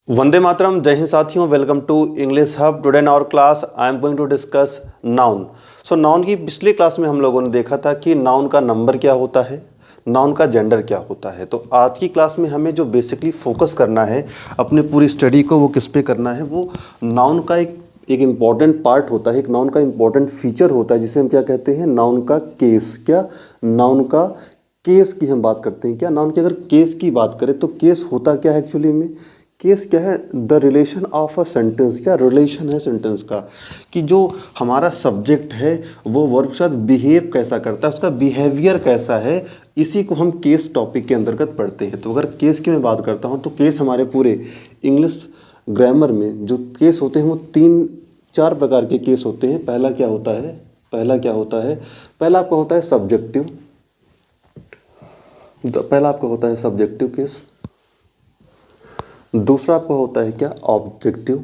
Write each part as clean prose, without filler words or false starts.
वंदे मातरम। जय हिंद साथियों, welcome to English Hub. Today in our class I am going to discuss noun. So noun की पिछले class में हम लोगों ने देखा था कि नाउन का नंबर क्या होता है, नाउन का जेंडर क्या होता है। तो आज की क्लास में हमें जो बेसिकली फोकस करना है अपने पूरी स्टडी को, वो किस पे करना है, वो नाउन का एक इम्पॉर्टेंट पार्ट होता है, एक नाउन का इम्पॉर्टेंट फीचर होता है जिसे हम क्या कहते हैं, नाउन का केस। क्या नाउन का केस की हम बात करते हैं। क्या नाउन की अगर केस की बात करें तो केस होता क्या है एक्चुअली में, केस क्या है, the relation of a sentence. क्या रिलेशन है सेंटेंस का, कि जो हमारा सब्जेक्ट है वो वर्ब के साथ बिहेव कैसा करता है, उसका बिहेवियर कैसा है, इसी को हम केस टॉपिक के अंतर्गत पढ़ते हैं। तो अगर केस की मैं बात करता हूँ तो केस हमारे पूरे इंग्लिश ग्रामर में जो केस होते हैं वो 3-4 प्रकार के केस होते हैं। पहला क्या होता है, पहला आपका होता है सब्जेक्टिव। पहला आपका होता है सब्जेक्टिव केस। दूसरा आपका होता है क्या, ऑब्जेक्टिव।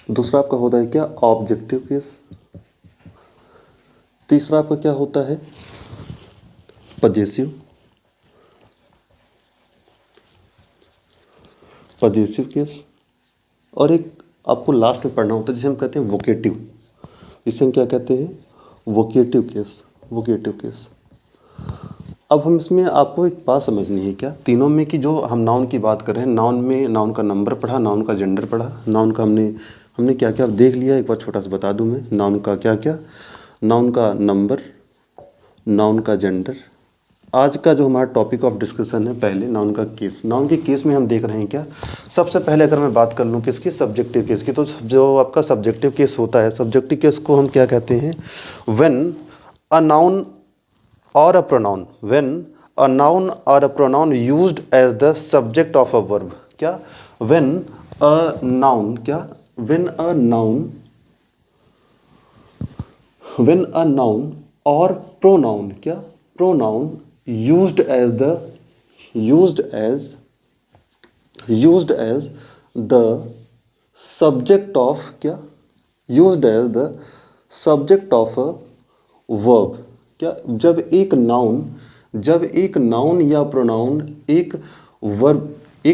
दूसरा आपका होता है क्या, ऑब्जेक्टिव केस। तीसरा आपका क्या होता है, पजेसिव केस। और एक आपको लास्ट में पढ़ना होता है जिसे हम कहते हैं वोकेटिव, जिसे हम क्या कहते हैं, वोकेटिव केस। अब हम इसमें आपको एक बात समझनी है क्या, तीनों में कि जो हम नाउन की बात कर रहे हैं, नाउन में नाउन का नंबर पढ़ा, नाउन का जेंडर पढ़ा, नाउन का हमने क्या क्या देख लिया। एक बार छोटा सा बता दूं मैं, नाउन का क्या क्या, नाउन का नंबर, नाउन का जेंडर। आज का जो हमारा टॉपिक ऑफ डिस्कशन है, पहले नाउन का केस। नाउन के केस में हम देख रहे हैं क्या, सबसे पहले अगर मैं बात कर लूँ किसकी, सब्जेक्टिव केस की, तो जो आपका सब्जेक्टिव केस होता है, सब्जेक्टिव केस को हम क्या कहते हैं, when a noun or a pronoun, when a noun or a pronoun used as the subject of a verb। क्या, when a noun, क्या, when a noun or pronoun, क्या, pronoun used as the subject of, क्या, used as the subject of a verb। क्या, जब एक noun या pronoun एक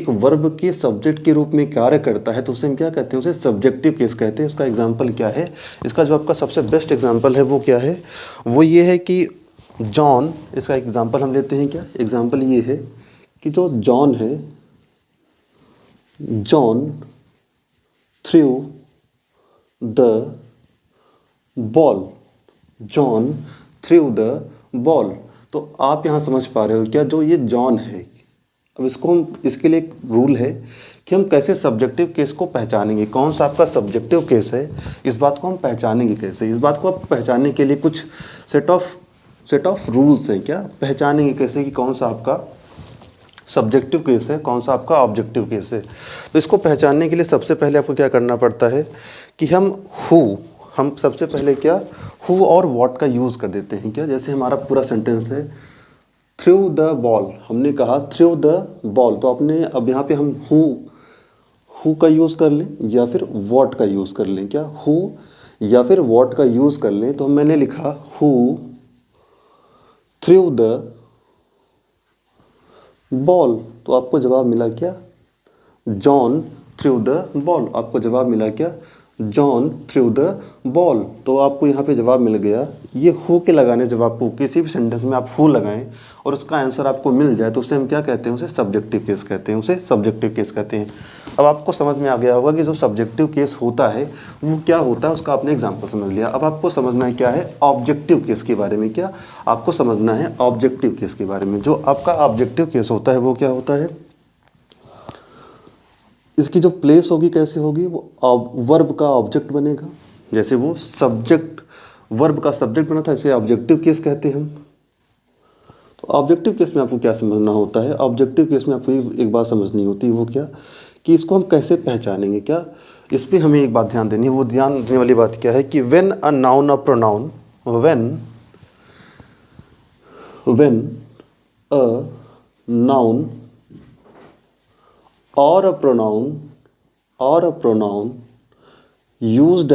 verb के सब्जेक्ट के रूप में कार्य करता है तो उसे हम क्या कहते हैं, उसे सब्जेक्टिव केस कहते हैं। इसका एग्जांपल क्या है, इसका जो आपका सबसे बेस्ट एग्जांपल है वो क्या है, वो ये है कि जॉन, इसका एग्जांपल हम लेते हैं। क्या एग्जांपल ये है कि जो जॉन है, John through the ball, John through the ball. तो आप यहाँ समझ पा रहे हो क्या, जो ये जॉन है, अब इसको हम, इसके लिए एक रूल है कि हम कैसे सब्जेक्टिव केस को पहचानेंगे, कौन सा आपका सब्जेक्टिव केस है, इस बात को हम पहचानेंगे कैसे। इस बात को आप पहचानने के लिए कुछ सेट ऑफ रूल्स हैं। क्या पहचानेंगे कैसे कि कौन सा आपका सब्जेक्टिव केस है, कौन सा आपका ऑब्जेक्टिव केस है। तो इसको पहचानने के लिए सबसे पहले आपको क्या करना पड़ता है कि हम सबसे पहले क्या, हु और व्हाट का यूज़ कर देते हैं। क्या, जैसे हमारा पूरा सेंटेंस है थ्रू द बॉल, हमने कहा थ्रू द बॉल, तो आपने अब यहाँ पे हम हु का यूज़ कर लें या फिर व्हाट का यूज़ कर लें। क्या, हु या फिर व्हाट का यूज़ कर लें। तो मैंने लिखा हु थ्रू द बॉल, तो आपको जवाब मिला क्या, जॉन थ्रू द बॉल। आपको जवाब मिला क्या, जॉन थ्रू द बॉल। तो आपको यहाँ पे जवाब मिल गया। ये हु के लगाने, जब आपको किसी भी सेंटेंस में आप हु लगाएं और उसका आंसर आपको मिल जाए तो उसे हम क्या कहते हैं, उसे सब्जेक्टिव केस कहते हैं, अब आपको समझ में आ गया होगा कि जो सब्जेक्टिव केस होता है वो क्या होता है, उसका आपने एग्जाम्पल समझ लिया। अब आपको समझना है क्या है, ऑब्जेक्टिव केस के बारे में। क्या आपको समझना है, ऑब्जेक्टिव केस के बारे में। जो आपका ऑब्जेक्टिव केस होता है वो क्या होता है, इसकी जो प्लेस होगी कैसे होगी, वो वर्ब का ऑब्जेक्ट बनेगा। जैसे वो सब्जेक्ट वर्ब का सब्जेक्ट बना था, इसे ऑब्जेक्टिव केस कहते हैं हम। तो ऑब्जेक्टिव केस में आपको क्या समझना होता है, ऑब्जेक्टिव केस में आपको एक बात समझनी होती है, वो क्या, कि इसको हम कैसे पहचानेंगे। क्या, इस पर हमें एक बात ध्यान देनी है। वो ध्यान देने वाली बात क्या है कि when a noun a pronoun, when a noun or a pronoun used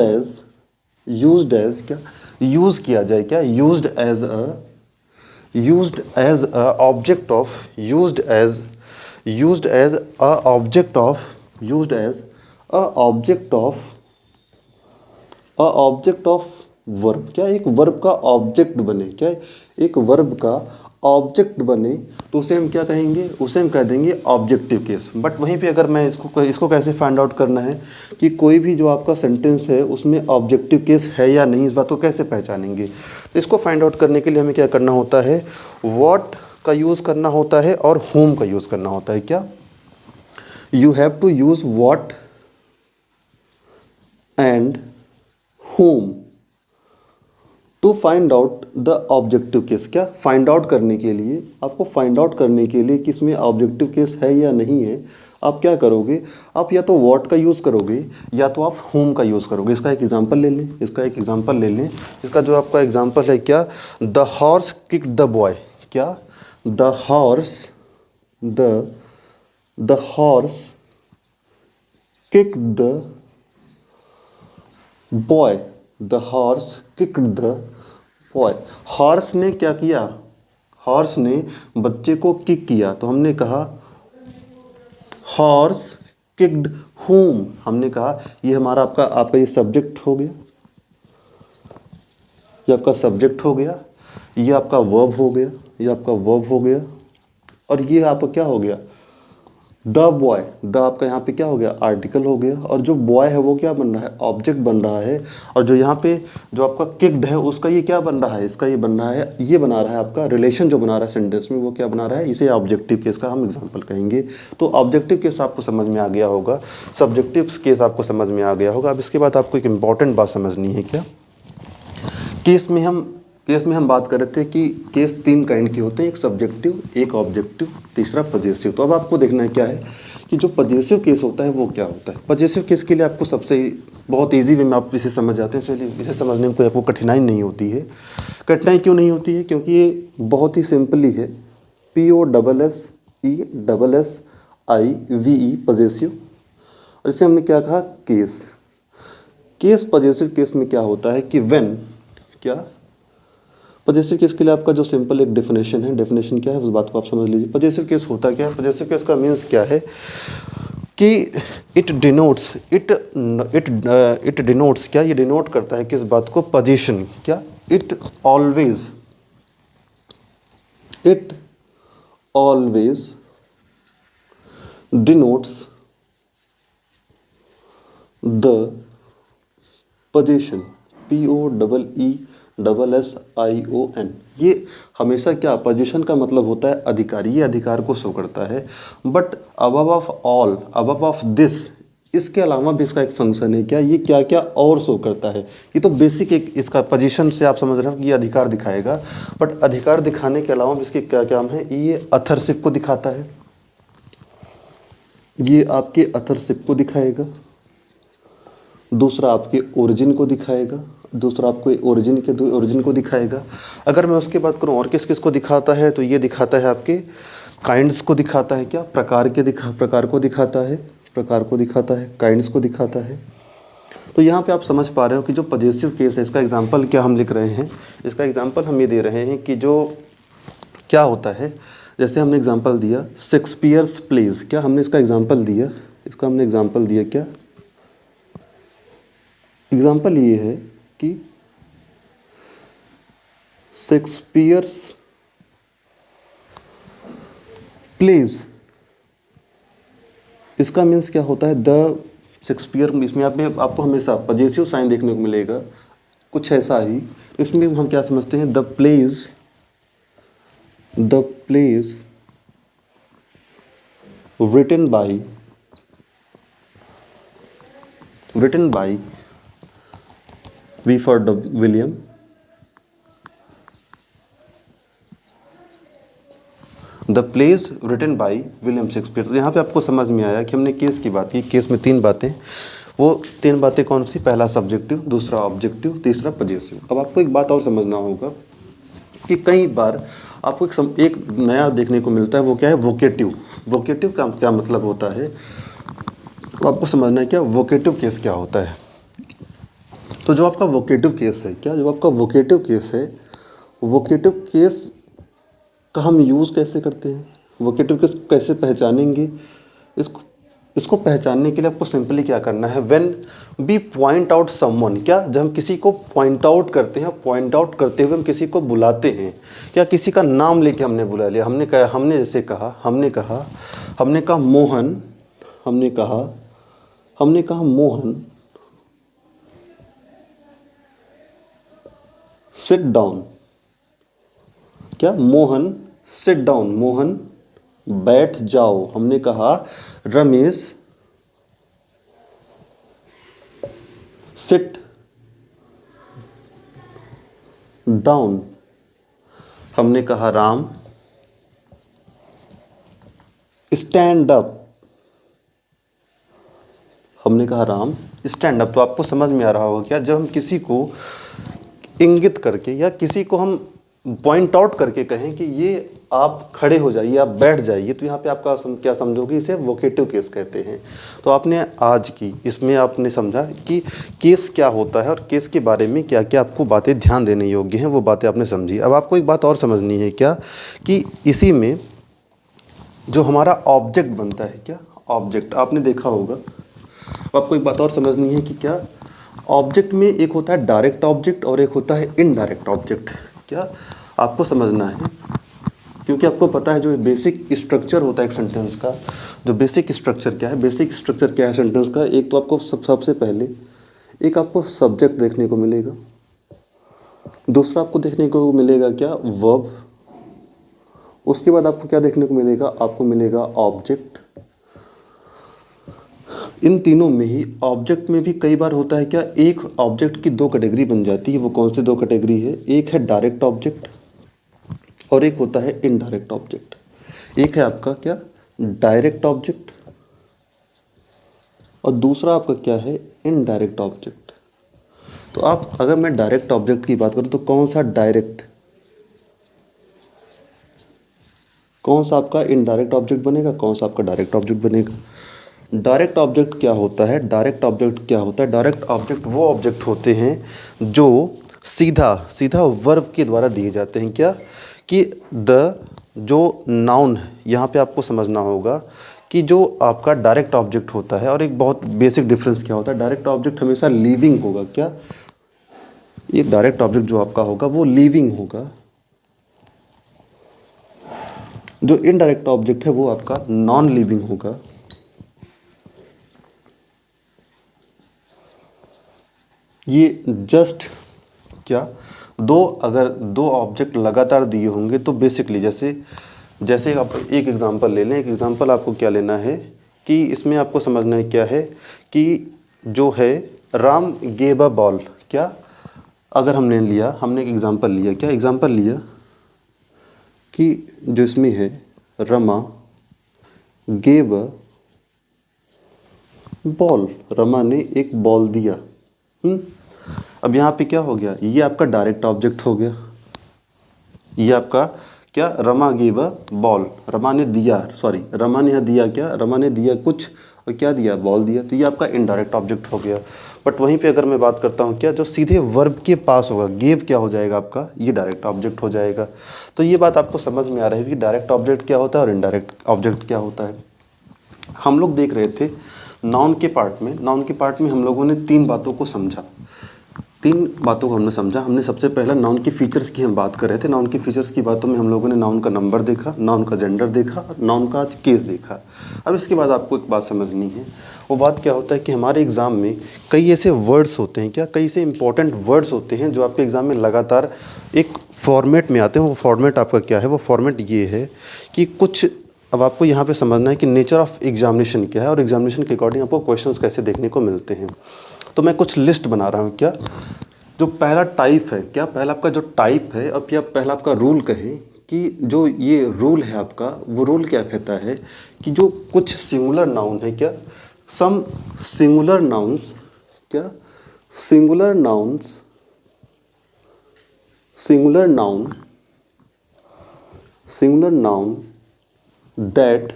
as क्या, यूज किया जाए, क्या, used as a object of used as a object of, used as a object of, a object of verb, क्या एक verb का object बने, क्या एक वर्ब का ऑब्जेक्ट बने तो उसे हम क्या कहेंगे, उसे हम कह देंगे ऑब्जेक्टिव केस। बट वहीं पे अगर मैं इसको कैसे फाइंड आउट करना है कि कोई भी जो आपका सेंटेंस है उसमें ऑब्जेक्टिव केस है या नहीं, इस बात को कैसे पहचानेंगे। तो इसको फाइंड आउट करने के लिए हमें क्या करना होता है, व्हाट का यूज़ करना होता है और whom का यूज़ करना होता है। क्या, you have to use what and whom to find out the objective case. क्या, फाइंड आउट करने के लिए, आपको फाइंड आउट करने के लिए कि इसमें ऑब्जेक्टिव केस है या नहीं है, आप क्या करोगे, आप या तो व्हाट का यूज़ करोगे या तो आप whom का यूज़ करोगे। इसका एक एग्जांपल ले लें, इसका एक एग्जांपल ले लें। इसका जो आपका एग्जांपल है क्या, the horse kicked the boy. क्या, the horse, the horse kicked the boy, the horse kicked the boy. Horse ने क्या किया, हॉर्स ने बच्चे को किक किया, तो हमने कहा हॉर्स किक्ड whom, हमने कहा ये हमारा आपका ये सब्जेक्ट हो गया, ये आपका सब्जेक्ट हो गया, ये आपका वर्ब हो गया, ये आपका वर्ब हो गया, और ये आपका क्या हो गया, द बॉय, द आपका यहाँ पे क्या हो गया, आर्टिकल हो गया, और जो बॉय है वो क्या बन रहा है, ऑब्जेक्ट बन रहा है। और जो यहाँ पे जो आपका किक्ड है उसका ये क्या बन रहा है, इसका ये बन रहा है, ये बना रहा है आपका रिलेशन जो बना रहा है सेंटेंस में, वो क्या बना रहा है, इसे ऑब्जेक्टिव केस का हम एग्जांपल कहेंगे। तो ऑब्जेक्टिव केस आपको समझ में आ गया होगा, सब्जेक्टिव केस आपको समझ में आ गया होगा। अब इसके बाद आपको एक इम्पॉर्टेंट बात समझनी है। क्या, केस में हम बात कर रहे थे कि केस 3 काइंड के होते हैं, एक सब्जेक्टिव, एक ऑब्जेक्टिव, तीसरा पजेसिव। तो अब आपको देखना है क्या है कि जो पजेसिव केस होता है वो क्या होता है। पजेसिव केस के लिए आपको सबसे बहुत इजी वे में आप इसे समझ जाते हैं, इसलिए इसे समझने में कोई आपको कठिनाई नहीं होती है। कठिनाई क्यों नहीं होती है, क्योंकि ये बहुत ही सिंपली है, POSSESSIVE पजेसिव। और इसे हमने क्या कहा, केस। पजेसिव केस में क्या होता है कि व्हेन, क्या, पजेसिव केस के लिए आपका जो सिंपल एक डेफिनेशन है, डेफिनेशन क्या है उस बात को आप समझ लीजिए। पजेसिव केस होता क्या है, पजेसिव केस का मीन्स क्या है कि इट डिनोट्स, इट डिनोट्स, क्या, ये डिनोट करता है किस बात को, पोजीशन। क्या, it always denotes the position, POSSION। ये हमेशा क्या, पोजीशन का मतलब होता है अधिकारी, ये अधिकार को शो करता है। But above of all, above of this, इसके अलावा भी इसका एक फंक्शन है। क्या, ये क्या क्या और शो करता है। ये तो बेसिक एक इसका पोजीशन से आप समझ रहे हो कि ये अधिकार दिखाएगा, बट अधिकार दिखाने के अलावा इसके क्या काम है, ये अथरशिप को दिखाता है, ये आपके अथरशिप को दिखाएगा, दूसरा आपके ओरिजिन को दिखाएगा, दूसरा आपको ओरिजिन को दिखाएगा। अगर मैं उसके बात करूं और किस किस को दिखाता है, तो ये दिखाता है आपके काइंड्स को दिखाता है। क्या, प्रकार को दिखाता है, प्रकार को दिखाता है, काइंड्स को दिखाता है। तो यहाँ पे आप समझ पा रहे हो कि जो पजेसिव केस है, इसका एग्जांपल क्या हम लिख रहे हैं, इसका एग्जांपल हम ये दे रहे हैं कि जो क्या होता है, जैसे हमने एग्जांपल दिया शेक्सपियर्स प्लेज। क्या, हमने इसका एग्जांपल दिया, इसका हमने एग्जांपल दिया। क्या, एग्जांपल ये है कि शेक्सपियर्स प्लेज, इसका मीन्स क्या होता है, द शेक्सपियर। इसमें आपको हमेशा पजेसिव साइन देखने को मिलेगा, कुछ ऐसा ही। इसमें हम क्या समझते हैं, the plays written by V for William, the plays written by William Shakespeare. तो यहाँ पे आपको समझ में आया कि हमने केस की बात की, केस में 3 बातें, वो 3 बातें कौन सी, पहला सब्जेक्टिव, दूसरा ऑब्जेक्टिव, तीसरा पजेसिव। अब आपको एक बात और समझना होगा कि कई बार आपको एक नया देखने को मिलता है, वो क्या है, वोकेटिव। वोकेटिव का क्या मतलब होता है, तो आपको समझना है क्या वोकेटिव केस क्या होता है। तो जो आपका वोकेटिव केस है, क्या, जो आपका वोकेटिव केस है, वोकेटिव केस का हम यूज़ कैसे करते हैं, वोकेटिव केस कैसे पहचानेंगे? इसको इसको पहचानने के लिए आपको सिंपली क्या करना है, when we point out someone, क्या जब हम किसी को पॉइंट आउट करते हैं, पॉइंट आउट करते हुए हम किसी को बुलाते हैं, क्या किसी का नाम लेके हमने बुला लिया, हमने जैसे कहा, हमने कहा मोहन, हमने कहा मोहन सिट डाउन, क्या मोहन सिट डाउन, मोहन बैठ जाओ। हमने कहा रमेश सिट डाउन, हमने कहा राम स्टैंड अप, हमने कहा राम स्टैंड अप। तो आपको समझ में आ रहा होगा क्या, जब हम किसी को इंगित करके या किसी को हम पॉइंट आउट करके कहें कि ये आप खड़े हो जाइए, आप बैठ जाइए, तो यहाँ पे आपका क्या समझोगे, इसे वोकेटिव केस कहते हैं। तो आपने आज की इसमें आपने समझा कि केस क्या होता है और केस के बारे में क्या क्या आपको बातें ध्यान देने योग्य हैं, वो बातें आपने समझी। अब आपको एक बात और समझनी है क्या, कि इसी में जो हमारा ऑब्जेक्ट बनता है, क्या ऑब्जेक्ट आपने देखा होगा। आपको एक बात और समझनी है कि क्या ऑब्जेक्ट में एक होता है डायरेक्ट ऑब्जेक्ट और एक होता है इनडायरेक्ट ऑब्जेक्ट। क्या आपको समझना है, क्योंकि आपको पता है जो बेसिक स्ट्रक्चर होता है एक सेंटेंस का, जो बेसिक स्ट्रक्चर क्या है, बेसिक स्ट्रक्चर क्या है सेंटेंस का, एक तो आपको सबसे पहले एक आपको सब्जेक्ट देखने को मिलेगा, दूसरा आपको देखने को मिलेगा क्या वर्ब, उसके बाद आपको क्या देखने को मिलेगा, आपको मिलेगा ऑब्जेक्ट। इन तीनों में ही ऑब्जेक्ट में भी कई बार होता है क्या, एक ऑब्जेक्ट की दो कैटेगरी बन जाती है। वो कौन सी दो कैटेगरी है, एक है डायरेक्ट ऑब्जेक्ट और एक होता है इनडायरेक्ट ऑब्जेक्ट। एक है आपका क्या डायरेक्ट ऑब्जेक्ट और दूसरा आपका क्या है इनडायरेक्ट ऑब्जेक्ट। तो आप अगर मैं डायरेक्ट ऑब्जेक्ट की बात करूं तो कौन सा डायरेक्ट, कौन सा आपका इनडायरेक्ट ऑब्जेक्ट बनेगा, कौन सा आपका डायरेक्ट ऑब्जेक्ट बनेगा। डायरेक्ट ऑब्जेक्ट क्या होता है, डायरेक्ट ऑब्जेक्ट क्या होता है, डायरेक्ट ऑब्जेक्ट वो ऑब्जेक्ट होते हैं जो सीधा सीधा वर्ब के द्वारा दिए जाते हैं। क्या कि जो नाउन है, यहाँ पे आपको समझना होगा कि जो आपका डायरेक्ट ऑब्जेक्ट होता है और एक बहुत बेसिक डिफरेंस क्या होता है, डायरेक्ट ऑब्जेक्ट हमेशा लिविंग होगा। क्या ये डायरेक्ट ऑब्जेक्ट जो आपका होगा वो लिविंग होगा, जो इनडायरेक्ट ऑब्जेक्ट है वो आपका नॉन लिविंग होगा। ये जस्ट क्या अगर दो ऑब्जेक्ट लगातार दिए होंगे तो बेसिकली जैसे आप एक एग्जांपल ले लें, एक एग्जांपल आपको क्या लेना है कि इसमें आपको समझना है क्या है कि जो है राम गेव अ बॉल। क्या अगर हमने एक एग्जांपल लिया, क्या एग्जांपल लिया कि जो इसमें है Rama gave a ball, Rama ने एक बॉल दिया। अब यहाँ पे क्या हो गया, ये आपका डायरेक्ट ऑब्जेक्ट हो गया, ये आपका क्या Rama give a ball, Rama ने दिया, सॉरी रमा ने यहाँ दिया, क्या रमा ने दिया कुछ और क्या दिया, बॉल दिया, तो ये आपका इनडायरेक्ट ऑब्जेक्ट हो गया। बट वहीं पे अगर मैं बात करता हूँ क्या जो सीधे वर्ब के पास होगा, गिव क्या हो जाएगा आपका, ये डायरेक्ट ऑब्जेक्ट हो जाएगा। तो ये बात आपको समझ में आ रही है कि डायरेक्ट ऑब्जेक्ट क्या होता है और इनडायरेक्ट ऑब्जेक्ट क्या होता है। हम लोग देख रहे थे नाउन के पार्ट में हम लोगों ने तीन बातों को समझा, हमने समझा। हमने सबसे पहला नाउन की फीचर्स की हम बात कर रहे थे। नाउन की फीचर्स की बातों में हम लोगों ने नाउन का नंबर देखा, नाउन का जेंडर देखा, नाउन का केस देखा। अब इसके बाद आपको एक बात समझनी है, वो बात क्या होता है कि हमारे एग्ज़ाम में कई ऐसे वर्ड्स होते हैं, क्या कई ऐसे इंपॉर्टेंट वर्ड्स होते हैं जो आपके एग्ज़ाम में लगातार एक फॉर्मेट में आते हैं। वो फॉर्मेट आपका क्या है, वो फॉर्मेट ये है कि कुछ, अब आपको यहाँ पे समझना है कि नेचर ऑफ एग्जामिनेशन क्या है और एग्जामिनेशन के अकॉर्डिंग आपको क्वेश्चंस कैसे देखने को मिलते हैं। तो मैं कुछ लिस्ट बना रहा हूँ। क्या जो पहला टाइप है, क्या पहला आपका जो टाइप है, अब क्या पहला आपका रूल कहे कि जो ये रूल है आपका, वो रूल क्या कहता है कि जो कुछ सिंगुलर नाउन है, क्या सम सिंगुलर नाउन्स, क्या singular nouns, singular noun that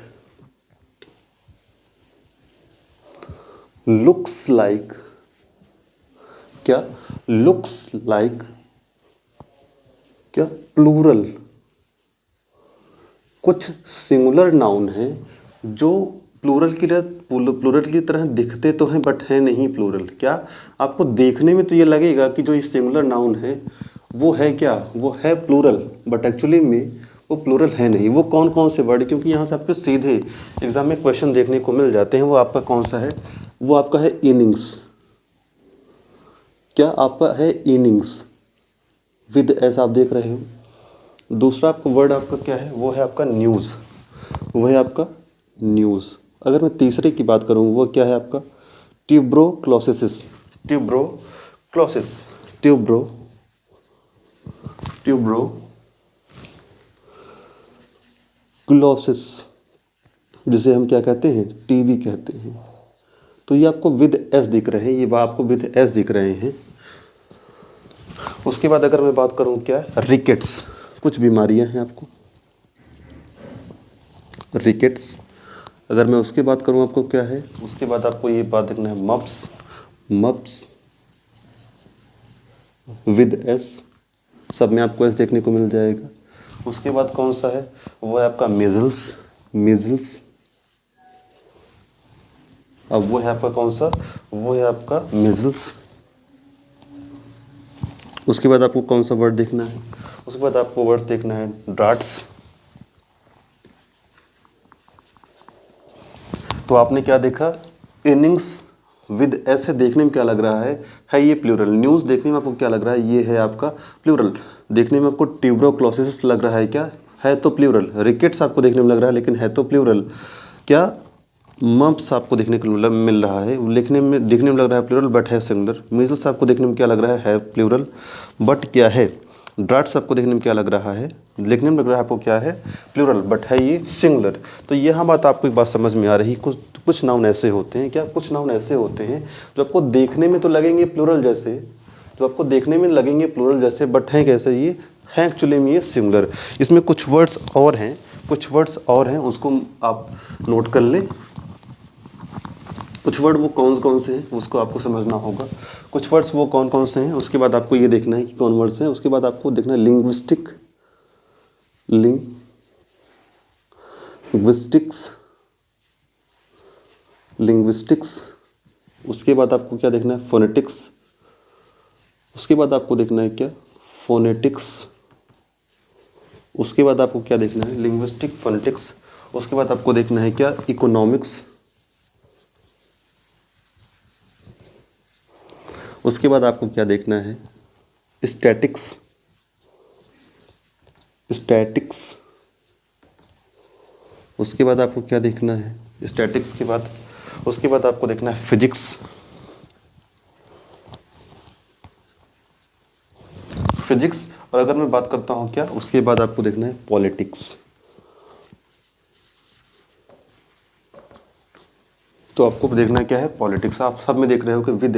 looks like, क्या looks like, क्या plural कुछ सिंगुलर नाउन हैं जो प्लूरल की तरह दिखते तो हैं बट हैं नहीं प्लूरल। क्या आपको देखने में तो ये लगेगा कि जो ये सिंगुलर नाउन है वो है क्या, वो है प्लूरल, बट एक्चुअली में वो प्लूरल है नहीं। वो कौन कौन से वर्ड, क्योंकि यहाँ से आपको सीधे एग्जाम में क्वेश्चन देखने को मिल जाते हैं। वो आपका कौन सा है, वो आपका है इनिंग्स। क्या आपका है इनिंग्स विद एस, आप देख रहे हो। दूसरा आपका वर्ड आपका क्या है, वो है आपका न्यूज़, वो है आपका न्यूज़। अगर मैं तीसरे की बात करूँ वो क्या है आपका ट्यूब्रोक्लोसिस, ट्यूब्रोक्लोसिस, ट्यूब्रोक्लोसिस, जिसे हम क्या कहते हैं, टीबी कहते हैं। तो ये आपको विद एस दिख रहे हैं, ये आपको विद एस दिख रहे हैं। उसके बाद अगर मैं बात करूं क्या है रिकेट्स, कुछ बीमारियां हैं आपको रिकेट्स। अगर मैं उसके बात करूं आपको क्या है, उसके बाद आपको ये बात देखना है मप्स विद एस, सब में आपको एस देखने को मिल जाएगा। उसके बाद कौन सा है, वो है आपका मीजल्स। अब वो है आपका कौन सा, वो है आपका मीजल्स। उसके बाद आपको कौन सा वर्ड देखना है, उसके बाद आपको वर्ड देखना है ड्राट्स। तो आपने क्या देखा, इनिंग्स विद ऐसे देखने में क्या लग रहा है ये प्लूरल। न्यूज़ देखने में आपको क्या लग रहा है, ये है आपका प्लूरल। देखने में आपको ट्यूब्रोक्लोसिस लग रहा है, क्या है तो प्लूरल। रिकेट्स आपको देखने में लग रहा है लेकिन है तो प्लूरल। क्या मम्प्स आपको देखने को मिल रहा है, देखने में लग रहा है प्लूरल बट है सिंगुलर। मीजल्स आपको देखने में क्या लग रहा है प्लूरल बट क्या है। ड्राट्स आपको देखने में क्या लग रहा है, देखने में लग रहा है आपको क्या है प्लूरल बट है ये सिंगुलर। तो यहाँ बात आपको एक बात समझ में आ रही, कुछ नाउन ऐसे होते हैं, क्या कुछ नाउन ऐसे होते हैं जो आपको देखने में तो लगेंगे प्लूरल जैसे, बट हैं कैसे, ये हैं एक्चुअली में ये सिंगुलर। इसमें कुछ वर्ड्स और हैं, उसको आप नोट कर लें। कुछ वर्ड वो कौन से हैं उसको आपको समझना होगा। कुछ वर्ड्स वो कौन से हैं, उसके बाद आपको ये देखना है कि कौन वर्ड्स हैं। उसके बाद आपको देखना है लिंग्विस्टिक्स। उसके बाद आपको क्या देखना है, फोनेटिक्स। उसके बाद आपको देखना है क्या, फोनेटिक्स। उसके बाद आपको क्या देखना है, लिंग्विस्टिक, फोनेटिक्स। उसके बाद आपको देखना है क्या, इकोनॉमिक्स। उसके बाद आपको क्या देखना है, स्टैटिक्स। उसके बाद आपको क्या देखना है, स्टैटिक्स के बाद उसके बाद आपको देखना है फिजिक्स। और अगर मैं बात करता हूँ क्या, उसके बाद आपको देखना है पॉलिटिक्स। तो आपको देखना क्या है, पॉलिटिक्स। आप सब में देख रहे हो कि विद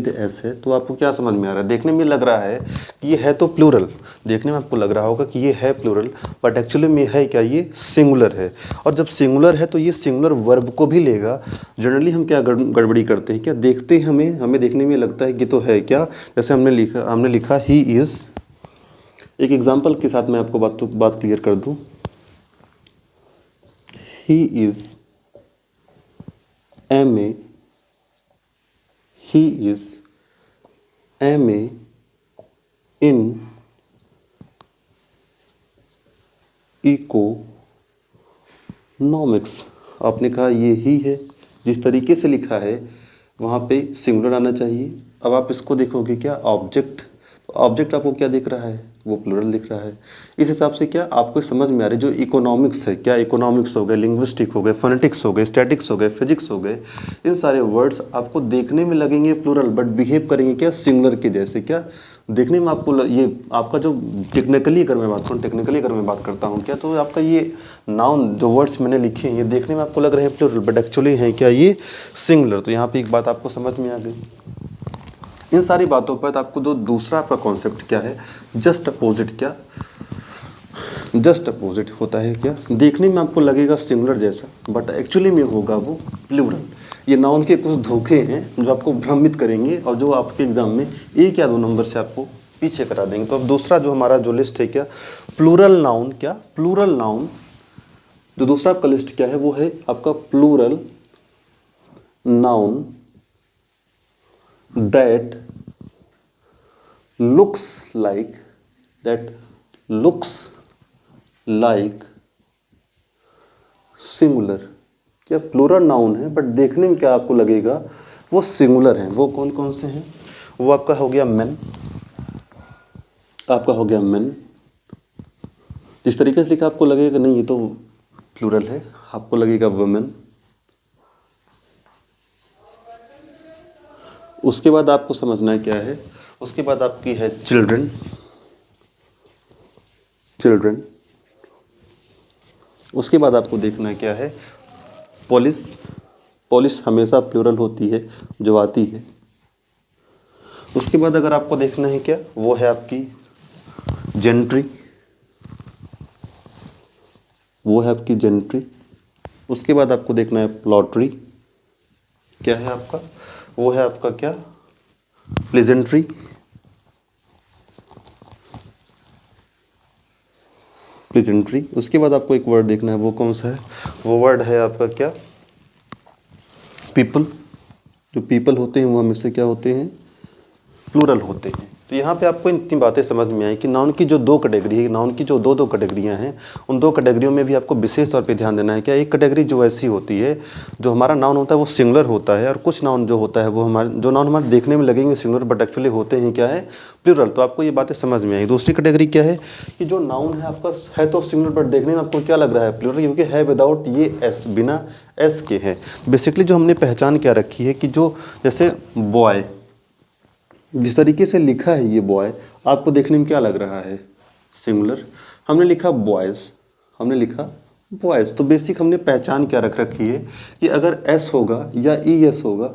एस है। तो आपको क्या समझ में आ रहा है, देखने में लग रहा है कि ये है तो प्लूरल, देखने में आपको लग रहा होगा कि ये है प्लूरल बट एक्चुअली में है क्या, ये सिंगुलर है। और जब सिंगुलर है तो ये सिंगुलर वर्ब को भी लेगा। जनरली हम क्या गड़बड़ी करते हैं, क्या देखते हैं हमें देखने में लगता है कि तो है क्या, जैसे हमने लिखा ही इज़। एक एग्जाम्पल के साथ मैं आपको बात क्लियर कर दूँ। He is MA, he is MA in economics. आपने कहा ये ही है, जिस तरीके से लिखा है वहाँ पे सिंगुलर आना चाहिए। अब आप इसको देखोगे क्या, ऑब्जेक्ट आपको क्या दिख रहा है, वो प्लूरल दिख रहा है। इस हिसाब से क्या आपको समझ में आ रहा है, जो इकोनॉमिक्स है, क्या इकोनॉमिक्स हो गए, लिंग्विस्टिक हो गए, फोनेटिक्स हो गए, स्टैटिक्स हो गए, फिजिक्स हो गए, इन सारे वर्ड्स आपको देखने में लगेंगे प्लूरल बट बिहेव करेंगे क्या, सिंगुलर के जैसे। क्या देखने में आपको ये आपका जो टेक्निकली अगर मैं बात करता हूँ क्या, तो आपका ये नाउन जो वर्ड्स मैंने लिखे हैं ये देखने में आपको लग रहे हैं प्लूरल बट एक्चुअली हैं क्या, ये सिंगुलर। तो यहाँ पे एक बात आपको समझ में आ गई। इन सारी बातों पर आपको जो दूसरा आपका कॉन्सेप्ट क्या है, जस्ट अपोजिट होता है क्या, देखने में आपको लगेगा सिंगुलर जैसा बट एक्चुअली में होगा वो प्लूरल। ये नाउन के कुछ धोखे हैं जो आपको भ्रमित करेंगे और जो आपके एग्जाम में 1 या 2 नंबर से आपको पीछे करा देंगे। तो अब दूसरा जो हमारा जो लिस्ट है क्या, प्लूरल नाउन, क्या प्लूरल नाउन, जो दूसरा आपका लिस्ट क्या है वो है आपका plural noun that looks like singular. क्या प्लूरल नाउन है बट देखने में क्या आपको लगेगा वो सिंगुलर है। वो कौन कौन से हैं, वो आपका हो गया मैन, आपका हो गया मैन। जिस तरीके से लिखा आपको लगेगा नहीं ये तो प्लूरल है, आपको लगेगा वुमेन। उसके बाद आपको समझना है क्या है, उसके बाद आपकी है चिल्ड्रन, उसके बाद आपको देखना है क्या है पोलिस हमेशा प्लूरल होती है जो आती है। उसके बाद अगर आपको देखना है क्या, वो है आपकी जेंट्री, उसके बाद आपको देखना है प्लॉटरी, क्या है आपका, वो है आपका क्या प्लेजेंट्री, उसके बाद आपको एक वर्ड देखना है, वो कौन सा है, वो वर्ड है आपका क्या पीपल। जो पीपल होते हैं वो हमेशा क्या होते हैं, प्लूरल होते हैं। तो यहाँ पे आपको इतनी बातें समझ में आई कि नाउन की जो दो कैटेगरी है, नाउन की जो दो कैटेगरियाँ हैं, उन दो कैटेगरियों में भी आपको विशेष तौर पे ध्यान देना है। क्या एक कैटेगरी जो ऐसी होती है, जो हमारा नाउन होता है वो सिंगुलर होता है, और कुछ नाउन जो होता है वो नाउन हमारे देखने में लगेंगे सिंगुलर बट एक्चुअली होते हैं क्या है, प्लूरल। तो आपको ये बातें समझ में आई। दूसरी कैटेगरी क्या है कि जो नाउन है आपका है तो सिंगुलर बट देखने में आपको क्या लग रहा है प्लूरल, क्योंकि है विदाउट ये एस, बिना एस के है। बेसिकली जो हमने पहचान क्या रखी है कि जो जैसे बॉय, जिस तरीके से लिखा है ये बॉय, आपको देखने में क्या लग रहा है सिंगुलर। हमने लिखा बॉयज़, तो बेसिक हमने पहचान क्या रख रखी है कि अगर एस होगा या ई एस होगा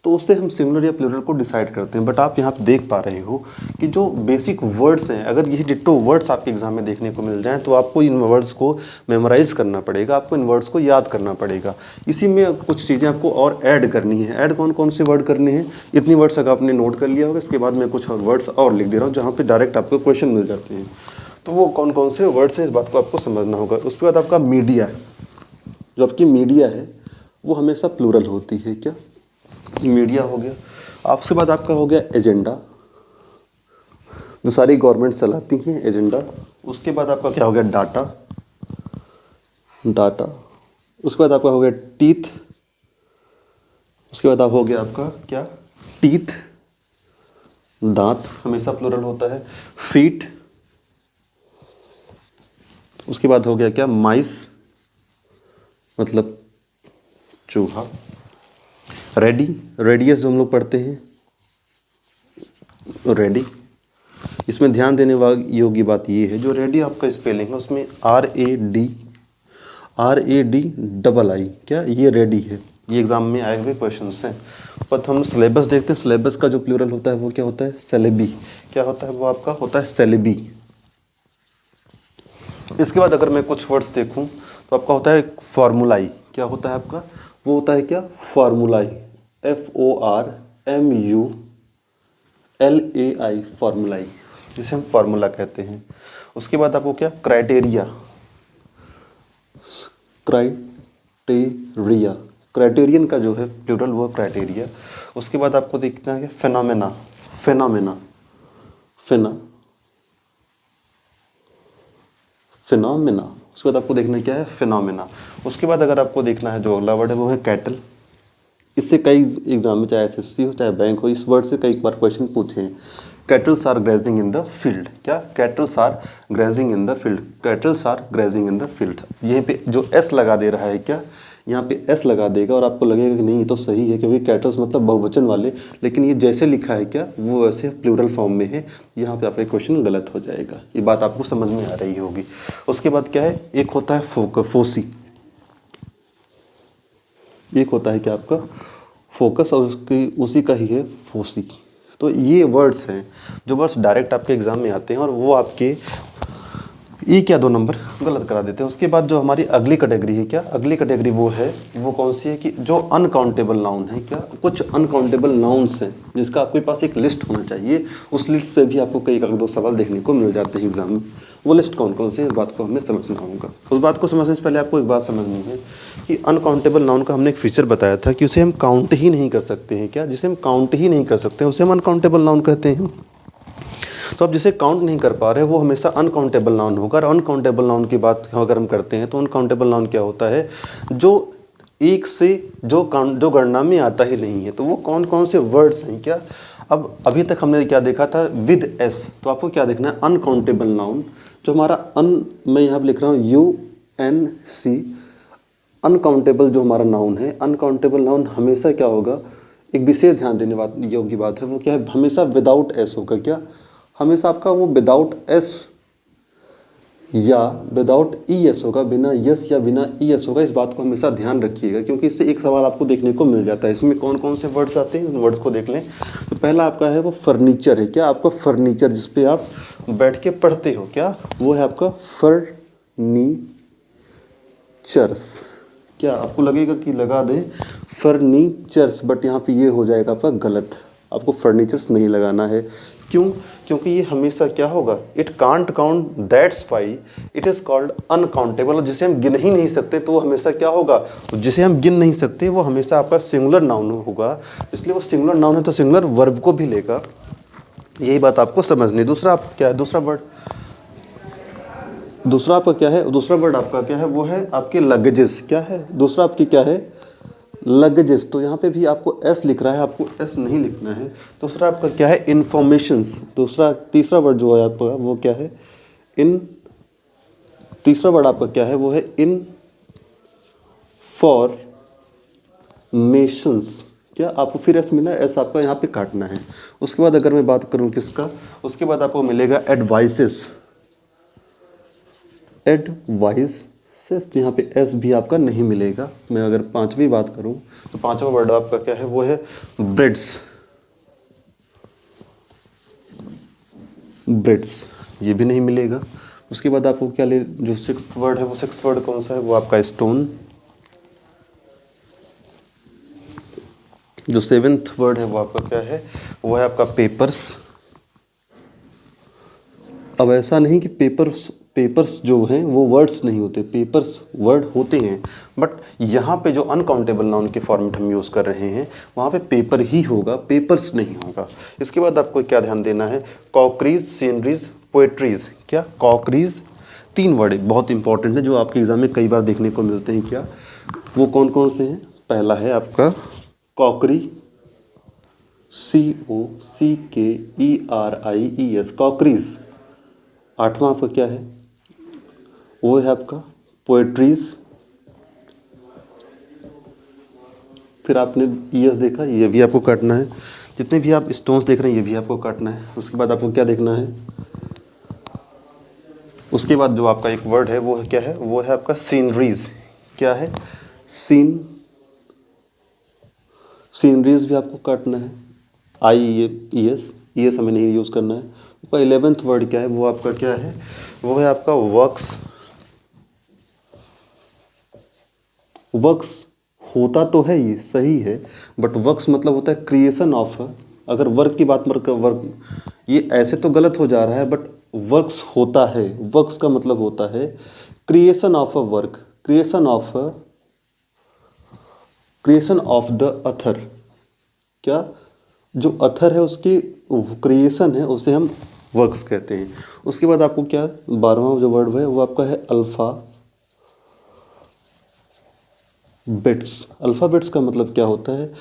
तो उससे हम सिंगुलर या प्लूरल को डिसाइड करते हैं। बट आप यहाँ पे देख पा रहे हो कि जो बेसिक वर्ड्स हैं, अगर ये डिट्टो वर्ड्स आपके एग्जाम में देखने को मिल जाएं तो आपको इन वर्ड्स को मेमोराइज करना पड़ेगा, आपको इन वर्ड्स को याद करना पड़ेगा। इसी में कुछ चीज़ें आपको और ऐड करनी है। ऐड कौन कौन से वर्ड करने हैं, इतनी वर्ड्स अगर आपने नोट कर लिया होगा, इसके बाद मैं कुछ वर्ड्स और लिख दे रहा हूँ जहाँ पर डायरेक्ट आपको क्वेश्चन मिल जाते हैं। तो वो कौन कौन से वर्ड्स हैं इस बात को आपको समझना होगा। उसके बाद आपका मीडिया, जो आपकी मीडिया है वो हमेशा प्लूरल होती है। क्या मीडिया हो गया। आपसे बाद आपका हो गया एजेंडा, जो सारी गवर्नमेंट चलाती हैं एजेंडा। उसके बाद आपका क्या हो गया डाटा। उसके बाद आपका हो गया टीथ। उसके बाद आप हो गया आपका क्या टीथ, दांत हमेशा प्लूरल होता है। फीट। उसके बाद हो गया क्या माइस, मतलब चूहा। रेडियस जो हम लोग पढ़ते हैं, रेडी। इसमें ध्यान देने वाली योग्य बात ये है, जो रेडी आपका स्पेलिंग है उसमें RADII, क्या ये रेडी है। ये एग्जाम में आए हुए क्वेश्चंस हैं। पर हम सिलेबस देखते हैं, सिलेबस का जो प्लूरल होता है वो क्या होता है, सेलेबी। क्या होता है वो आपका होता है सेलेबी। इसके बाद अगर मैं कुछ वर्ड्स देखूं तो आपका होता है फॉर्मूलाई। क्या होता है आपका, वो होता है क्या फॉर्मूलाई, FORMULAI, फॉर्मूलाई, जिसे हम फार्मूला कहते हैं। उसके बाद आपको क्या क्राइटेरिया, क्राइटेरियन का जो है प्लूरल वो क्राइटेरिया। उसके बाद आपको देखना है फिनोमेना, उसके बाद आपको देखना क्या है फिनोमेना। उसके बाद अगर आपको देखना है जो अगला वर्ड है वो है कैटल। इससे कई एग्जाम में चाहे SSC हो चाहे बैंक हो, इस वर्ड से कई बार क्वेश्चन पूछे हैं। Cattles are grazing in the field. क्या cattles are grazing in the field. यहीं पे जो एस लगा दे रहा है, क्या यहाँ पे एस लगा देगा और आपको लगेगा कि नहीं ये तो सही है क्योंकि कैटल्स मतलब बहुवचन वाले, लेकिन ये जैसे लिखा है क्या वो वैसे प्लूरल फॉर्म में है। यहाँ पे आपका क्वेश्चन गलत हो जाएगा। ये बात आपको समझ में आ रही होगी। उसके बाद क्या है, एक होता है फोसी, एक होता है क्या आपका फोकस, और उसी का ही है फोसी। तो ये वर्ड्स हैं जो वर्ड्स डायरेक्ट आपके एग्जाम में आते हैं और वो आपके ये क्या 2 नंबर गलत करा देते हैं। उसके बाद जो हमारी अगली कैटेगरी है, क्या अगली कैटेगरी वो कौन सी है कि जो अनकाउंटेबल नाउन है, क्या कुछ अनकाउंटेबल नाउन्स हैं जिसका आपके पास एक लिस्ट होना चाहिए। उस लिस्ट से भी आपको कई 1-2 सवाल देखने को मिल जाते हैं एग्जाम में। वो लिस्ट कौन कौन से है, इस बात को हमें समझना होगा। उस बात को समझने से पहले आपको एक बात समझनी है कि अनकाउंटेबल नाउन का हमने एक फीचर बताया था कि उसे हम काउंट ही नहीं कर सकते हैं। क्या जिसे हम काउंट ही नहीं कर सकते हैं उसे हम अनकाउंटेबल नाउन कहते हैं। तो आप जिसे काउंट नहीं कर पा रहे हैं वो हमेशा अनकाउंटेबल नाउन होगा। और अनकाउंटेबल नाउन की बात अगर हम करते हैं तो अनकाउंटेबल नाउन क्या होता है, जो एक से जो गणना में आता ही नहीं है। तो वो कौन कौन से वर्ड्स हैं, क्या अब अभी तक हमने क्या देखा था विद एस, तो आपको क्या देखना है अनकाउंटेबल नाउन। जो हमारा मैं यहाँ पर लिख रहा हूँ UNC, अनकाउंटेबल जो हमारा नाउन है, अनकाउंटेबल नाउन हमेशा क्या होगा, एक विशेष ध्यान देने योग्य बात है, वो क्या है हमेशा विदाउट एस होगा। क्या हमेशा आपका वो विदाउट एस या विदाउट ES होगा, बिना यस या बिना ES होगा। इस बात को हमेशा ध्यान रखिएगा क्योंकि इससे एक सवाल आपको देखने को मिल जाता है। इसमें कौन कौन से वर्ड्स आते हैं उन वर्ड्स को देख लें। तो पहला आपका है वो फर्नीचर है। क्या आपका फर्नीचर जिस पे आप बैठ के पढ़ते हो, क्या वो है आपका फर्नीचर्स। क्या आपको लगेगा कि लगा दें फर्नीचर्स, बट यहाँ पे ये हो जाएगा आपका गलत, आपको फर्नीचर्स नहीं लगाना है। क्यों? क्योंकि ये हमेशा क्या होगा, it can't count, that's why it is called uncountable. और जिसे हम गिन ही नहीं सकते तो वो हमेशा क्या होगा, जिसे हम गिन नहीं सकते वो हमेशा आपका सिंगुलर नाउन होगा। इसलिए वो सिंगुलर नाउन है तो सिंगुलर वर्ब को भी लेगा। यही बात आपको समझनी। दूसरा आप क्या है, दूसरा वर्ड दूसरा आपका क्या है, दूसरा वर्ड आपका क्या है, वो है आपके लगेजेस। क्या है दूसरा आपकी क्या है, लगेजेस। तो यहाँ पे भी आपको एस लिख रहा है, आपको एस नहीं लिखना है। दूसरा आपका क्या है, इन्फॉर्मेशंस। तीसरा वर्ड जो है आपका वो क्या है, तीसरा वर्ड आपका क्या है, वो है इनफॉर्मेशंस। क्या आपको फिर एस मिला, एस आपका यहाँ पे काटना है। उसके बाद अगर मैं बात करूँ किसका, उसके बाद आपको मिलेगा एडवाइसेस। एडवाइसेस यहाँ पे एस भी आपका नहीं मिलेगा। मैं अगर पांचवी बात करूँ तो पांचवा वर्ड आपका क्या है, वो है ब्रेड्स। ब्रेड्स ये भी नहीं मिलेगा। उसके बाद आपको क्या ले, जो सिक्स्थ वर्ड है वो सिक्स्थ वर्ड कौन सा है, वो आपका स्टोन। जो सेवेंथ वर्ड है वो आपका क्या है, वो है आपका पेपर्स। अब ऐसा नहीं कि पेपर्स जो हैं वो वर्ड्स नहीं होते, पेपर्स वर्ड होते हैं, बट यहाँ पे जो अनकाउंटेबल नाउन के फॉर्मेट हम यूज़ कर रहे हैं वहाँ पे पेपर ही होगा, पेपर्स नहीं होगा। इसके बाद आपको क्या ध्यान देना है, कॉकरीज, सीनरीज, पोएट्रीज। क्या कॉकरीज, 3 वर्ड बहुत इंपॉर्टेंट है जो आपके एग्जाम में कई बार देखने को मिलते हैं। क्या वो कौन कौन से हैं, पहला है आपका कॉकरी, COCKERIES, कॉकरीज। 8वां आपका क्या है, वो है आपका पोएट्रीज। फिर आपने ES देखा, ये भी आपको काटना है। जितने भी आप स्टोन्स देख रहे हैं ये भी आपको काटना है। उसके बाद आपको क्या देखना है, उसके बाद जो आपका एक वर्ड है वो क्या है, वो है आपका सीनरीज। क्या है, सीनरीज भी आपको काटना है। ES हमें नहीं यूज़ करना है। तो 11th वर्ड क्या है, वो आपका क्या है, वो है आपका वर्क्स। वर्क्स होता तो है ये सही है, बट वर्क्स मतलब होता है क्रिएशन ऑफ। अगर वर्क की बात वर्क ये ऐसे तो गलत हो जा रहा है, बट वर्क्स होता है, वर्क्स का मतलब होता है creation of a work, creation of the Athar. क्या जो अथर है उसकी क्रिएशन है उसे हम वर्क्स कहते हैं। उसके बाद आपको क्या 12वां जो वर्ड है वो आपका है अल्फ़ाबेट्स। अल्फ़ाबेट्स का मतलब क्या होता है,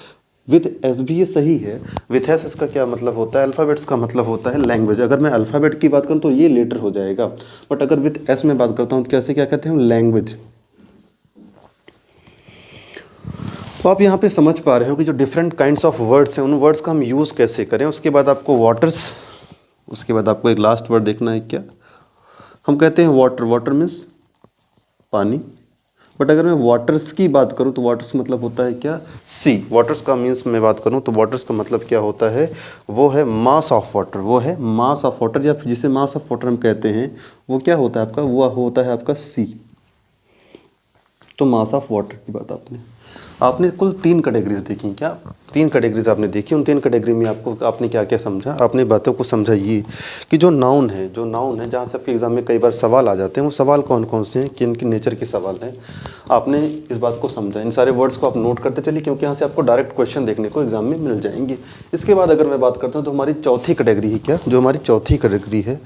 विथ एस भी ये सही है, विथ एस इसका क्या मतलब होता है, अल्फ़ाबेट्स का मतलब होता है लैंग्वेज। अगर मैं अल्फ़ाबेट की बात करूँ तो ये लेटर हो जाएगा, बट अगर विथ एस में बात करता हूँ तो कैसे क्या कहते हैं, लैंग्वेज। तो आप यहाँ पे समझ पा रहे हो कि जो डिफरेंट काइंड्स ऑफ वर्ड्स हैं उन वर्ड्स का हम यूज़ कैसे करें। उसके बाद आपको वाटर्स, उसके बाद आपको एक लास्ट वर्ड देखना है। क्या हम कहते हैं वाटर, वाटर मीन्स पानी, बट अगर मैं वाटर्स की बात करूँ तो वाटर्स मतलब होता है क्या, सी। वाटर्स का मीन्स मैं बात करूँ तो वाटर्स का मतलब क्या होता है, वो है मास ऑफ वाटर, वो है मास ऑफ वाटर, या जिसे मास ऑफ वाटर हम कहते हैं वो क्या होता है आपका, वो होता है आपका सी। तो मास ऑफ वाटर की बात आपने कुल 3 कैटेगरीज देखी, क्या 3 कैटेगरीज आपने देखी। उन 3 कैटेगरी में आपने क्या क्या समझा, आपने बातों को समझा ये कि जो नाउन है जहाँ से आपके एग्जाम में कई बार सवाल आ जाते हैं, वो सवाल कौन कौन से हैं, किन किन नेचर के सवाल हैं, आपने इस बात को समझा। इन सारे वर्ड्स को आप नोट करते चलिए, क्योंकि यहाँ से आपको डायरेक्ट क्वेश्चन देखने को एग्जाम में मिल जाएंगे। इसके बाद अगर मैं बात करता हूँ तो हमारी चौथी कैटेगरी है क्या, जो हमारी चौथी कैटेगरी है,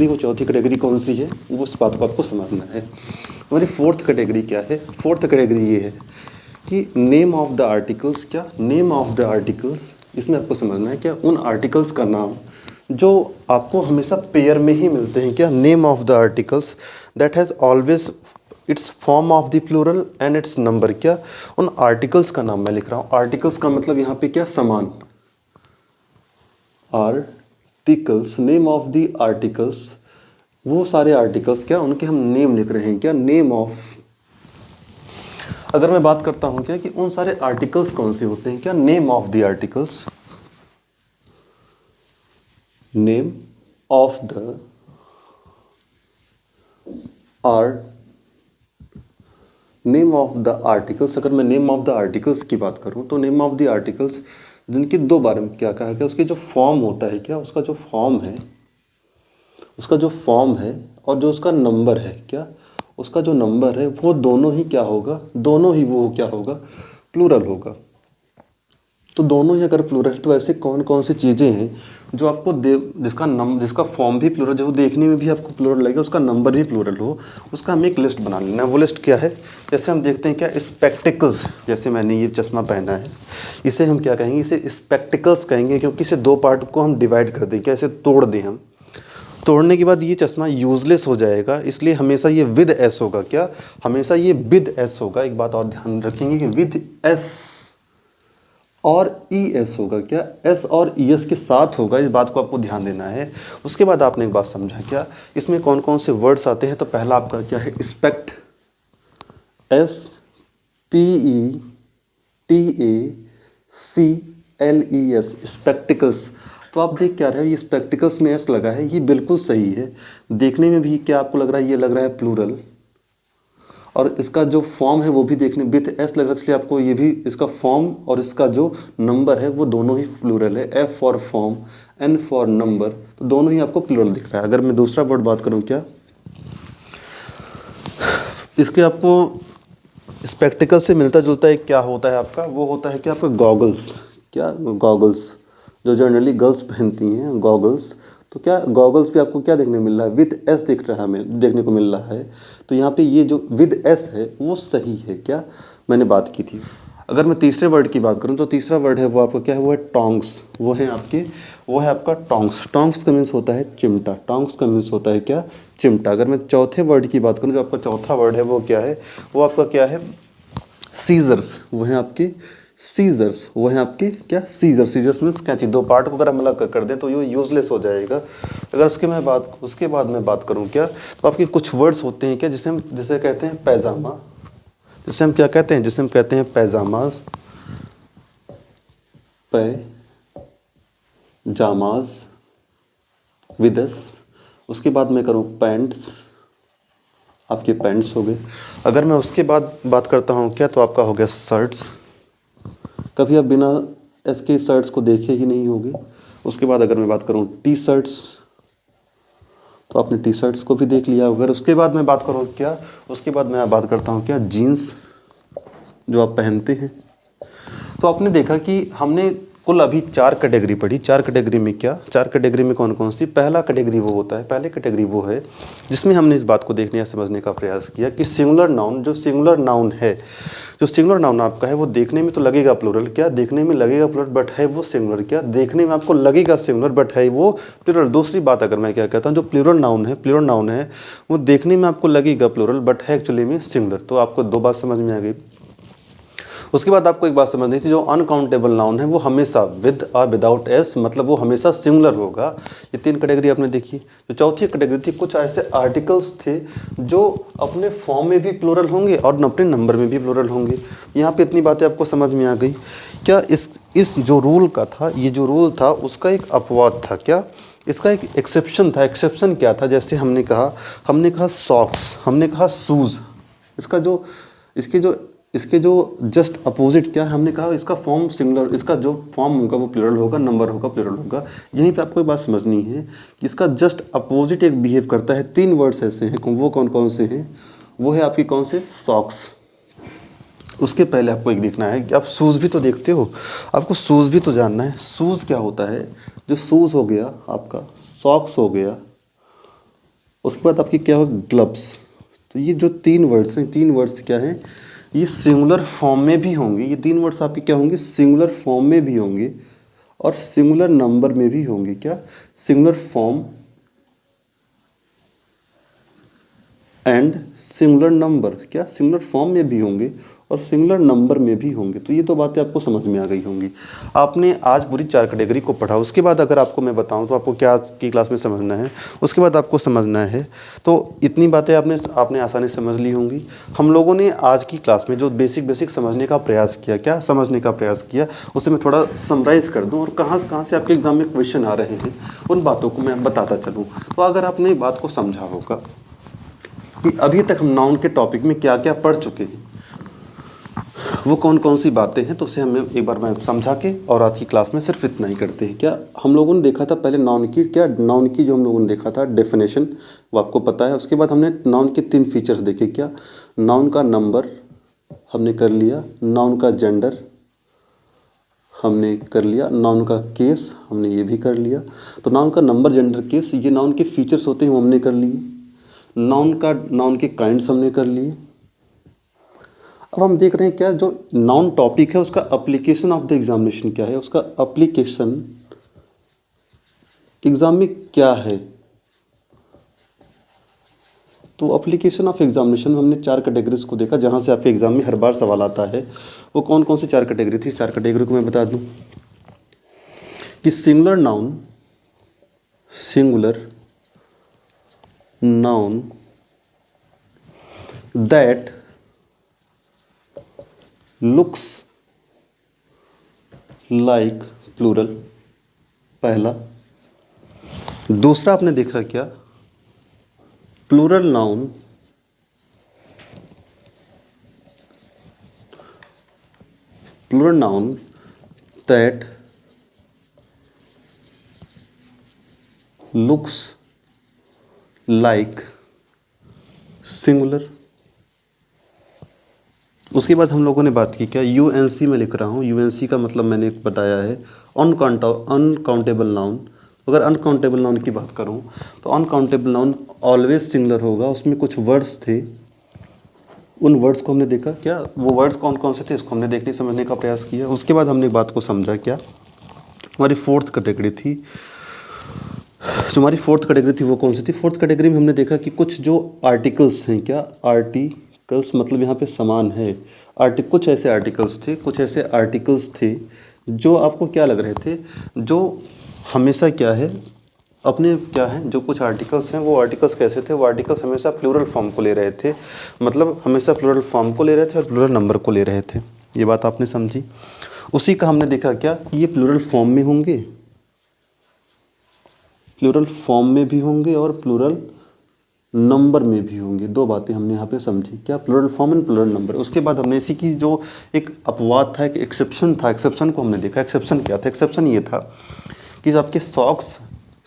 वो चौथी कैटेगरी कौन सी है, वो इस बात को आपको समझना है। हमारी फोर्थ कैटेगरी क्या है, फोर्थ कैटेगरी ये है कि नेम ऑफ द आर्टिकल्स, क्या नेम ऑफ द आर्टिकल्स, इसमें आपको समझना है क्या, उन आर्टिकल्स का नाम जो आपको हमेशा पेयर में ही मिलते हैं, क्या name of the articles that has always its form of the plural and its number, क्या उन आर्टिकल्स का नाम मैं लिख रहा हूँ। आर्टिकल्स का मतलब यहाँ पे क्या, समान, articles, name of the articles, वो सारे आर्टिकल्स क्या, उनके हम नेम लिख रहे हैं, क्या नेम ऑफ। अगर मैं बात करता हूं क्या कि उन सारे आर्टिकल्स कौन से होते हैं, क्या name of the articles, name of the name of the articles. अगर मैं नेम ऑफ द आर्टिकल्स की बात करूं तो नेम ऑफ द आर्टिकल्स जिनके 2 बारे में क्या कहा है, उसके जो फॉर्म होता है, क्या उसका जो फॉर्म है और जो उसका नंबर है, क्या उसका जो नंबर है, वो दोनों ही क्या होगा, दोनों ही वो क्या होगा, प्लूरल होगा। तो दोनों ही अगर प्लूरल, तो ऐसे कौन कौन सी चीज़ें हैं जो आपको जिसका फॉर्म भी प्लूरल, जो देखने में भी आपको प्लूरल लगेगा, उसका नंबर भी प्लूरल हो, उसका हमें एक लिस्ट बना लेना है। वो लिस्ट क्या है, जैसे हम देखते हैं क्या, स्पेक्टिकल्स, जैसे मैंने ये चश्मा पहना है, इसे हम क्या कहेंगे, इसे स्पेक्टिकल्स कहेंगे, क्योंकि इसे 2 पार्ट को हम डिवाइड कर दें, क्या इसे तोड़ दें हम। तोड़ने के बाद ये चश्मा यूजलेस हो जाएगा, इसलिए हमेशा ये विद एस होगा, क्या हमेशा ये विद एस होगा। एक बात और ध्यान रखेंगे कि विद एस और ई एस होगा, क्या एस और ई एस के साथ होगा, इस बात को आपको ध्यान देना है। उसके बाद आपने एक बात समझा क्या, इसमें कौन कौन से वर्ड्स आते हैं, तो पहला आपका क्या है, spect, S P E T A C L E S, spectacles. तो आप देख क्या रहे हो, ये स्पेक्टिकल्स में एस लगा है, ये बिल्कुल सही है। देखने में भी क्या आपको लग रहा है, ये लग रहा है प्लूरल, और इसका जो फॉर्म है वो भी देखने विथ एस लग रहा है, इसलिए आपको ये भी, इसका फॉर्म और इसका जो नंबर है वो दोनों ही प्लूरल है। F for form, N for number, तो दोनों ही आपको प्लूरल दिख रहा है। अगर मैं दूसरा वर्ड बात करूँ, क्या इसके आपको स्पेक्टिकल से मिलता जुलता एक क्या होता है आपका, वो होता है कि आपका गॉगल्स, क्या गॉगल्स, जो जनरली गर्ल्स पहनती हैं गॉगल्स। तो क्या गॉगल्स पे आपको क्या देखने को मिल रहा है, विद एस दिख रहा है, हमें देखने को मिल रहा है। तो यहाँ पे ये जो विद एस है वो सही है, क्या मैंने बात की थी। अगर मैं तीसरे वर्ड की बात करूँ तो तीसरा वर्ड है वो आपका क्या है, वो है टोंग्स, वो है आपका टोंग्स। टोंग्स का मीन्स होता है चिमटा, टोंग्स का मीन्स होता है क्या, चिमटा। अगर मैं चौथे वर्ड की बात करूँ, जो आपका चौथा वर्ड है वो क्या है, वो आपका क्या है, सीजर्स, वो है आपके सीजर्स, वो है आपके क्या, सीजर्स मीन्स कैंची। 2 पार्ट को अगर हम अलग कर दें तो ये यूजलेस हो जाएगा। अगर उसके बाद मैं बात करूं क्या, तो आपके कुछ वर्ड्स होते हैं क्या, जिसे कहते हैं पैजामा, जिसे हम क्या कहते हैं, जिसे हम कहते हैं पैजामाज, पैजामाज विद एस। उसके बाद मैं करूं पैंट्स, आपके पैंट्स हो गए। अगर मैं उसके बाद बात करता हूं क्या, तो आपका हो गया शर्ट्स, कभी आप बिना एस के शर्ट्स को देखे ही नहीं होंगे। उसके बाद अगर मैं बात करूं टी शर्ट्स, तो आपने टी शर्ट्स को भी देख लिया। अगर उसके बाद मैं बात करूं क्या, उसके बाद मैं बात करता हूं क्या, जीन्स जो आप पहनते हैं। तो आपने देखा कि हमने कुल अभी 4 कैटेगरी पढ़ी। 4 कैटेगरी में क्या, 4 कैटेगरी में कौन कौन सी, पहला कैटेगरी वो होता है, पहले कैटेगरी वो है जिसमें हमने इस बात को देखने या समझने का प्रयास किया कि सिंगुलर नाउन, जो सिंगुलर नाउन है, जो सिंगुलर नाउन आपका है, वो देखने में तो लगेगा प्लूरल, क्या देखने में लगेगा प्लूरल, बट है वो सिंगुलर, क्या देखने में आपको लगेगा सिंगुलर बट है वो प्लूरल। दूसरी बात अगर मैं क्या कहता हूँ, जो प्लूरल नाउन है वो देखने में आपको लगेगा प्लूरल बट है एक्चुअली में सिंगुलर। तो आपको 2 बात समझ में आ गई। उसके बाद आपको एक बात समझनी थी, जो अनकाउंटेबल नाउन है वो हमेशा विद और विदाउट एस, मतलब वो हमेशा सिंगुलर होगा। ये 3 कैटेगरी आपने देखी। जो चौथी कैटेगरी थी, कुछ ऐसे आर्टिकल्स थे जो अपने फॉर्म में भी प्लूरल होंगे और अपने नंबर में भी प्लूरल होंगे। यहाँ पे इतनी बातें आपको समझ में आ गई क्या? इस जो रूल का था, ये जो रूल था उसका एक अपवाद था क्या? इसका एक एक्सेप्शन था। एक्सेप्शन क्या था? जैसे हमने कहा सॉक्स, हमने कहा शूज़। इसके जो जस्ट अपोजिट क्या है? हमने कहा इसका फॉर्म सिंगुलर, इसका जो फॉर्म होगा वो प्लूरल होगा, नंबर होगा प्लूरल होगा। यहीं पे आपको एक बात समझनी है कि इसका जस्ट अपोजिट एक बिहेव करता है। 3 वर्ड्स ऐसे हैं, वो कौन कौन से हैं? वो है आपकी कौन से? सॉक्स। उसके पहले आपको एक देखना है कि आप शूज़ भी तो देखते हो, आपको शूज़ भी तो जानना है। शूज़ क्या होता है? जो शूज़ हो गया आपका, सॉक्स हो गया, उसके बाद आपकी क्या हो? ग्लव्स। तो ये जो 3 वर्ड्स हैं, 3 वर्ड्स क्या हैं? ये सिंगुलर फॉर्म में भी होंगे। ये 3 वर्ड्स आपके क्या होंगे? सिंगुलर फॉर्म में भी होंगे और सिंगुलर नंबर में भी होंगे। क्या? Singular form and singular number. क्या? सिंगुलर फॉर्म में भी होंगे और सिंगुलर नंबर में भी होंगे। तो ये तो बातें आपको समझ में आ गई होंगी। आपने आज पूरी 4 कैटेगरी को पढ़ा। उसके बाद अगर आपको मैं बताऊं तो आपको क्या आज की क्लास में समझना है, उसके बाद आपको समझना है। तो इतनी बातें आपने आसानी से समझ ली होंगी। हम लोगों ने आज की क्लास में जो बेसिक समझने का प्रयास किया, क्या समझने का प्रयास किया, उसे मैं थोड़ा समराइज़ कर दूँ और कहाँ से आपके एग्ज़ाम में क्वेश्चन आ रहे हैं, उन बातों को मैं बताता चलूँ। तो अगर आपने बात को समझा होगा कि अभी तक हम नाउन के टॉपिक में क्या क्या पढ़ चुके हैं, वो कौन कौन सी बातें हैं, तो उसे हमें एक बार मैं समझा के और आज की क्लास में सिर्फ इतना ही करते हैं। क्या हम लोगों ने देखा था पहले नाउन की, नाउन की जो हम लोगों ने देखा था डेफिनेशन, वो आपको पता है। उसके बाद हमने नाउन के 3 फीचर्स देखे। क्या? नाउन का नंबर हमने कर लिया, नाउन का जेंडर हमने कर लिया, नाउन का केस हमने ये भी कर लिया। तो नाउन का नंबर, जेंडर, केस, ये नाउन के फीचर्स होते हैं, वो हमने कर लिए। नाउन के काइंड्स हमने कर लिए। अब हम देख रहे हैं क्या, जो नाउन टॉपिक है उसका एप्लीकेशन ऑफ द एग्जामिनेशन क्या है, उसका एप्लीकेशन एग्जाम में क्या है। तो एप्लीकेशन ऑफ एग्जामिनेशन में हमने 4 कैटेगरीज को देखा, जहां से आपके एग्जाम में हर बार सवाल आता है। वो कौन कौन सी 4 कैटेगरी थी? 4 कैटेगरी को मैं बता दूं कि singular noun that looks like plural, पहला। दूसरा आपने देखा क्या? Plural noun that looks like singular. उसके बाद हम लोगों ने बात की क्या? यूएनसी में लिख रहा हूँ। यूएनसी का मतलब मैंने बताया है अनकाउंटेबल नाउन। अगर अनकाउंटेबल नाउन की बात करूँ तो अनकाउंटेबल नाउन ऑलवेज सिंगुलर होगा। उसमें कुछ वर्ड्स थे, उन वर्ड्स को हमने देखा। क्या वो वर्ड्स कौन कौन से थे, इसको हमने देखने समझने का प्रयास किया। उसके बाद हमने बात को समझा। क्या हमारी 4th कैटेगरी थी, जो हमारी 4th कैटेगरी थी वो कौन सी थी? 4th कैटेगरी में हमने देखा कि कुछ जो आर्टिकल्स हैं, क्या आर्टिकल्स मतलब यहाँ पे समान है। कुछ ऐसे आर्टिकल्स थे जो आपको क्या लग रहे थे, जो हमेशा क्या है अपने क्या है, जो कुछ आर्टिकल्स हैं वो आर्टिकल्स कैसे थे? वो आर्टिकल्स हमेशा प्लूरल फॉर्म को ले रहे थे, मतलब हमेशा प्लूरल फॉर्म को ले रहे थे और प्लूरल नंबर को ले रहे थे। ये बात आपने समझी। उसी का हमने देखा क्या, ये प्लूरल फॉर्म में होंगे, प्लूरल फॉर्म में भी होंगे और प्लूरल नंबर में भी होंगे। 2 बातें हमने यहाँ पे समझी। क्या? Plural form and plural number. उसके बाद हमने इसी की जो एक अपवाद था, एक एक्सेप्शन था, एक्सेप्शन को हमने देखा। एक्सेप्शन क्या था? एक्सेप्शन ये था कि आपके सॉक्स,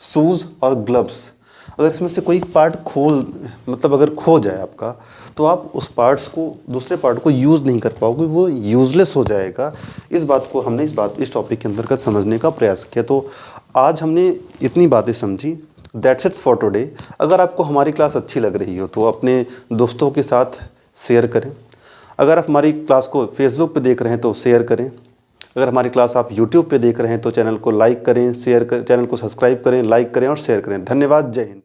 शूज़ और ग्लव्स, अगर इसमें से कोई पार्ट अगर खो जाए आपका, तो आप उस दूसरे पार्ट को यूज़ नहीं कर पाओगे, वो यूज़लेस हो जाएगा। इस बात को हमने इस टॉपिक के अंतर्गत समझने का प्रयास किया। तो आज हमने इतनी बातें समझी। That's it for today. अगर आपको हमारी क्लास अच्छी लग रही हो तो अपने दोस्तों के साथ शेयर करें। अगर आप हमारी क्लास को फेसबुक पे देख रहे हैं तो शेयर करें। अगर हमारी क्लास आप यूट्यूब पे देख रहे हैं तो चैनल को लाइक करें, चैनल को सब्सक्राइब करें, लाइक करें और शेयर करें। धन्यवाद। जय हिंद।